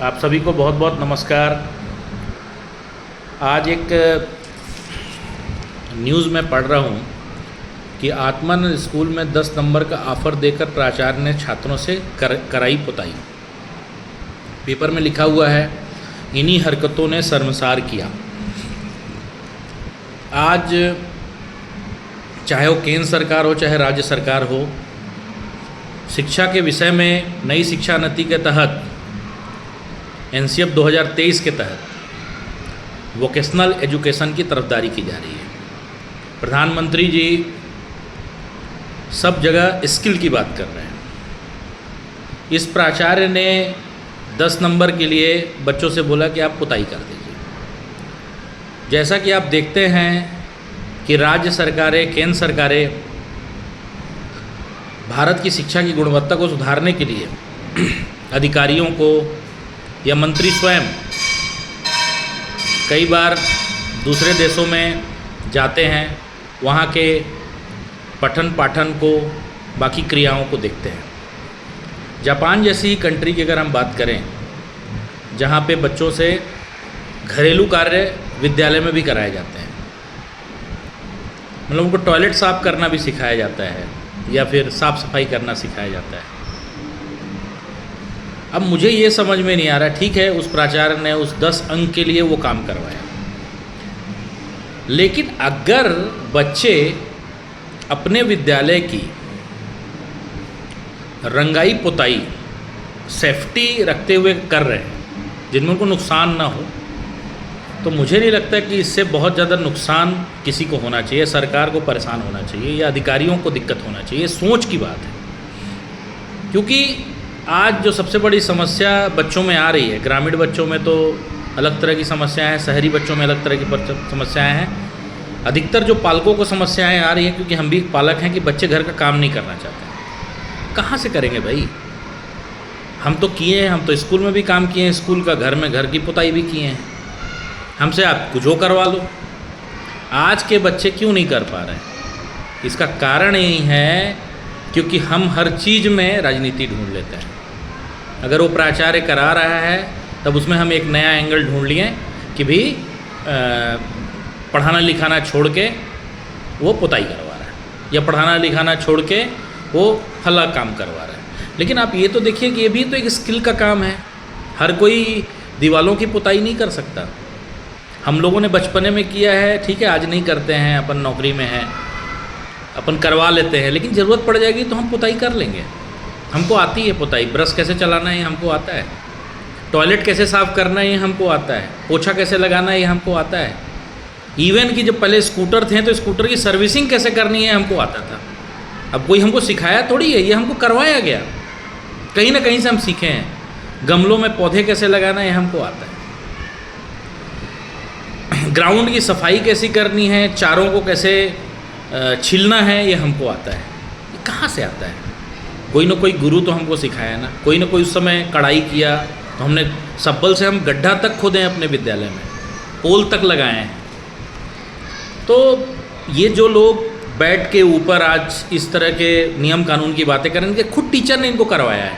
आप सभी को बहुत बहुत नमस्कार। आज एक न्यूज़ में पढ़ रहा हूँ कि आत्मानंद स्कूल में 10 नंबर का ऑफ़र देकर प्राचार्य ने छात्रों से कराई पुताई। पेपर में लिखा हुआ है, इन्हीं हरकतों ने शर्मसार किया। आज चाहे वो केंद्र सरकार हो चाहे राज्य सरकार हो, शिक्षा के विषय में नई शिक्षा नीति के तहत एनसीएफ 2023 के तहत वोकेशनल एजुकेशन की तरफदारी की जा रही है। प्रधानमंत्री जी सब जगह स्किल की बात कर रहे हैं। इस प्राचार्य ने 10 नंबर के लिए बच्चों से बोला कि आप पुताई कर दीजिए। जैसा कि आप देखते हैं कि राज्य सरकारें, केंद्र सरकारें भारत की शिक्षा की गुणवत्ता को सुधारने के लिए अधिकारियों को या मंत्री स्वयं कई बार दूसरे देशों में जाते हैं, वहाँ के पठन पाठन को, बाकी क्रियाओं को देखते हैं। जापान जैसी कंट्री की अगर हम बात करें, जहाँ पे बच्चों से घरेलू कार्य विद्यालय में भी कराए जाते हैं, मतलब उनको टॉयलेट साफ़ करना भी सिखाया जाता है या फिर साफ़ सफाई करना सिखाया जाता है। अब मुझे ये समझ में नहीं आ रहा, ठीक है उस प्राचार्य ने उस 10 अंक के लिए वो काम करवाया, लेकिन अगर बच्चे अपने विद्यालय की रंगाई पुताई सेफ्टी रखते हुए कर रहे हैं जिनमें उनको नुकसान ना हो, तो मुझे नहीं लगता कि इससे बहुत ज़्यादा नुकसान किसी को होना चाहिए, सरकार को परेशान होना चाहिए या अधिकारियों को दिक्कत होना चाहिए। सोच की बात है, क्योंकि आज जो सबसे बड़ी समस्या बच्चों में आ रही है, ग्रामीण बच्चों में तो अलग तरह की समस्याएं हैं, शहरी बच्चों में अलग तरह की समस्याएं हैं। अधिकतर जो पालकों को समस्याएं आ रही हैं, क्योंकि हम भी पालक हैं, कि बच्चे घर का काम नहीं करना चाहते। कहाँ से करेंगे भाई? हम तो किए हैं, हम तो स्कूल में भी काम किए हैं, स्कूल का, घर में घर की पुताई भी किए हैं, हमसे आप कुछ करवा लो। आज के बच्चे क्यों नहीं कर पा रहे हैं? इसका कारण यही है क्योंकि हम हर चीज़ में राजनीति ढूंढ लेते हैं। अगर वो प्राचार्य करा रहा है तब उसमें हम एक नया एंगल ढूंढ लिए कि भी पढ़ाना लिखाना छोड़ के वो पुताई करवा रहा है, या पढ़ाना लिखाना छोड़ के वो फला काम करवा रहा है। लेकिन आप ये तो देखिए कि ये भी तो एक स्किल का काम है। हर कोई दीवालों की पुताई नहीं कर सकता। हम लोगों ने बचपने में किया है, ठीक है, आज नहीं करते हैं, अपन नौकरी में हैं, अपन करवा लेते हैं, लेकिन ज़रूरत पड़ जाएगी तो हम पुताई कर लेंगे। हमको आती है पुताई, ब्रश कैसे चलाना है हमको आता है, टॉयलेट कैसे साफ़ करना है हमको आता है, पोछा कैसे लगाना है हमको आता है। इवन कि जब पहले स्कूटर थे तो स्कूटर की सर्विसिंग कैसे करनी है हमको आता था। अब कोई हमको सिखाया थोड़ी है, ये हमको करवाया गया, कहीं ना कहीं से हम सीखे हैं। गमलों में पौधे कैसे लगाना है हमको आता है। ग्राउंड की सफाई कैसी करनी है, चारों को कैसे छीलना है, ये हमको आता है। ये कहाँ से आता है? कोई ना कोई गुरु तो हमको सिखाया ना। कोई ना कोई उस समय कढ़ाई किया तो हमने सब्बल से हम गड्ढा तक खोदे हैं अपने विद्यालय में, पोल तक लगाए हैं। तो ये जो लोग बैठ के ऊपर आज इस तरह के नियम कानून की बातें करेंगे, खुद टीचर ने इनको करवाया है।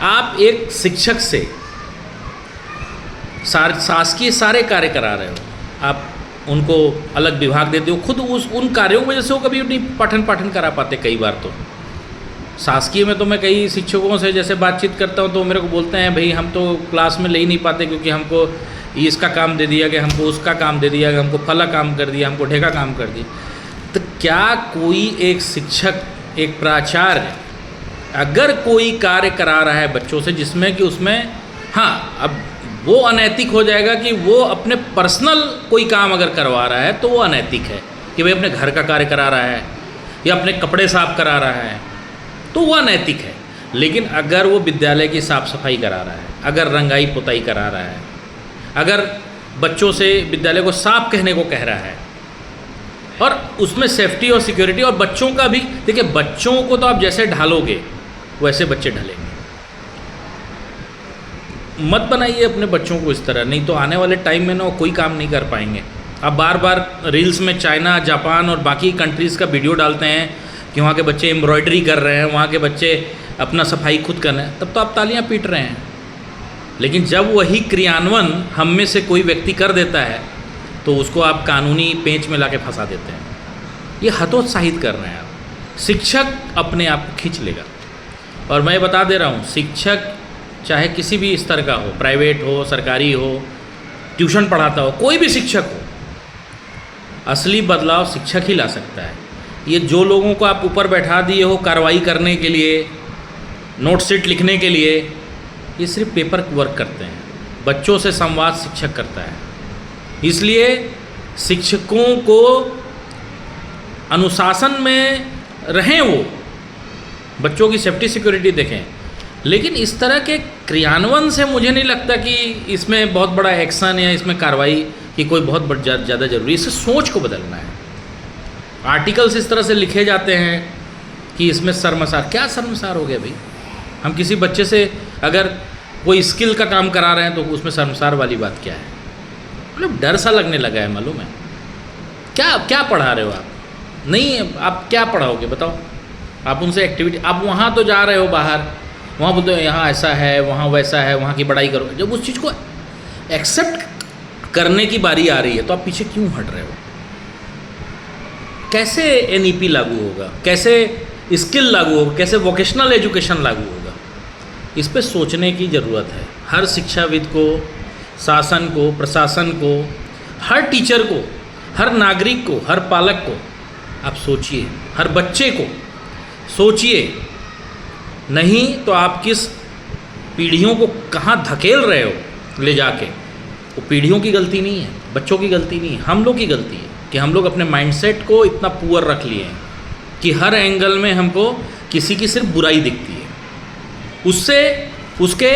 आप एक शिक्षक से शासकीय सारे कार्य करा रहे हो, आप उनको अलग विभाग देते हो, खुद उन कार्यों में जैसे वो कभी नहीं पठन पाठन करा पाते। कई बार तो शासकीय में तो मैं कई शिक्षकों से जैसे बातचीत करता हूँ तो मेरे को बोलते हैं, भाई हम तो क्लास में ले ही नहीं पाते क्योंकि हमको इसका काम दे दिया गया, हमको उसका काम दे दिया गया, हमको फला काम कर दिया, हमको ढेका काम कर दिया। तो क्या कोई एक शिक्षक, एक प्राचार्य अगर कोई कार्य करा रहा है बच्चों से जिसमें कि उसमें, हाँ, अब वो अनैतिक हो जाएगा कि वो अपने पर्सनल कोई काम अगर करवा रहा है तो वो अनैतिक है कि भाई अपने घर का कार्य करा रहा है या अपने कपड़े साफ करा रहा है, तो वो अनैतिक है। लेकिन अगर वो विद्यालय की साफ़ सफाई करा रहा है, अगर रंगाई पुताई करा रहा है, अगर बच्चों से विद्यालय को साफ कहने को कह रहा है और उसमें सेफ्टी और सिक्योरिटी, और बच्चों का भी देखिए, बच्चों को तो आप जैसे ढालोगे वैसे बच्चे ढलेंगे। मत बनाइए अपने बच्चों को इस तरह, नहीं तो आने वाले टाइम में ना वो कोई काम नहीं कर पाएंगे। अब बार बार रील्स में चाइना, जापान और बाकी कंट्रीज़ का वीडियो डालते हैं कि वहाँ के बच्चे एम्ब्रॉयडरी कर रहे हैं, वहाँ के बच्चे अपना सफाई खुद कर रहे हैं, तब तो आप तालियां पीट रहे हैं। लेकिन जब वही क्रियान्वयन हम में से कोई व्यक्ति कर देता है तो उसको आप कानूनी पेंच में लाके फंसा देते हैं। ये हतोत्साहित कर रहे हैं आप। शिक्षक अपने आप को खींच लेगा। और मैं बता दे रहा हूँ, शिक्षक चाहे किसी भी स्तर का हो, प्राइवेट हो, सरकारी हो, ट्यूशन पढ़ाता हो, कोई भी शिक्षक हो, असली बदलाव शिक्षक ही ला सकता है। ये जो लोगों को आप ऊपर बैठा दिए हो कार्रवाई करने के लिए, नोट शीट लिखने के लिए, ये सिर्फ पेपर वर्क करते हैं। बच्चों से संवाद शिक्षक करता है। इसलिए शिक्षकों को अनुशासन में रहें, वो बच्चों की सेफ्टी सिक्योरिटी देखें, लेकिन इस तरह के क्रियान्वयन से मुझे नहीं लगता कि इसमें बहुत बड़ा एक्शन या इसमें कार्रवाई की कोई बहुत ज़्यादा जरूरी। इससे सोच को बदलना है। आर्टिकल्स इस तरह से लिखे जाते हैं कि इसमें शर्मसार, क्या शर्मसार हो गया भाई? हम किसी बच्चे से अगर कोई स्किल का काम करा रहे हैं तो उसमें शर्मसार वाली बात क्या है? मतलब डर सा लगने लगा है, मालूम है? क्या पढ़ा रहे हो आप? नहीं, आप क्या पढ़ाओगे बताओ? आप उनसे एक्टिविटी, आप वहाँ तो जा रहे हो बाहर, वहाँ बोलते हो यहाँ ऐसा है, वहाँ वैसा है, वहाँ की बड़ाई करो। जब उस चीज़ को एक्सेप्ट करने की बारी आ रही है तो आप पीछे क्यों हट रहे हो? कैसे NEP लागू होगा? कैसे स्किल लागू होगा? कैसे वोकेशनल एजुकेशन लागू होगा? इस पे सोचने की ज़रूरत है। हर शिक्षाविद को, शासन को, प्रशासन को, हर टीचर को, हर नागरिक को, हर पालक को आप सोचिए, हर बच्चे को सोचिए। नहीं तो आप किस पीढ़ियों को कहाँ धकेल रहे हो ले जाके, वो पीढ़ियों की गलती नहीं है, बच्चों की गलती नहीं है, हम लोग की गलती है कि हम लोग अपने माइंडसेट को इतना पुअर रख लिए हैं कि हर एंगल में हमको किसी की सिर्फ बुराई दिखती है, उससे उसके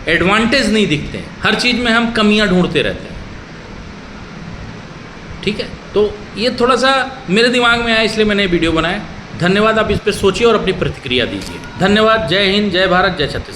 एडवांटेज नहीं दिखते हैं। हर चीज़ में हम कमियां ढूंढते रहते हैं। ठीक है, तो ये थोड़ा सा मेरे दिमाग में आया, इसलिए मैंने वीडियो बनाया। धन्यवाद। आप इस पर सोचिए और अपनी प्रतिक्रिया दीजिए। धन्यवाद। जय हिंद, जय भारत, जय छत्तीसगढ़।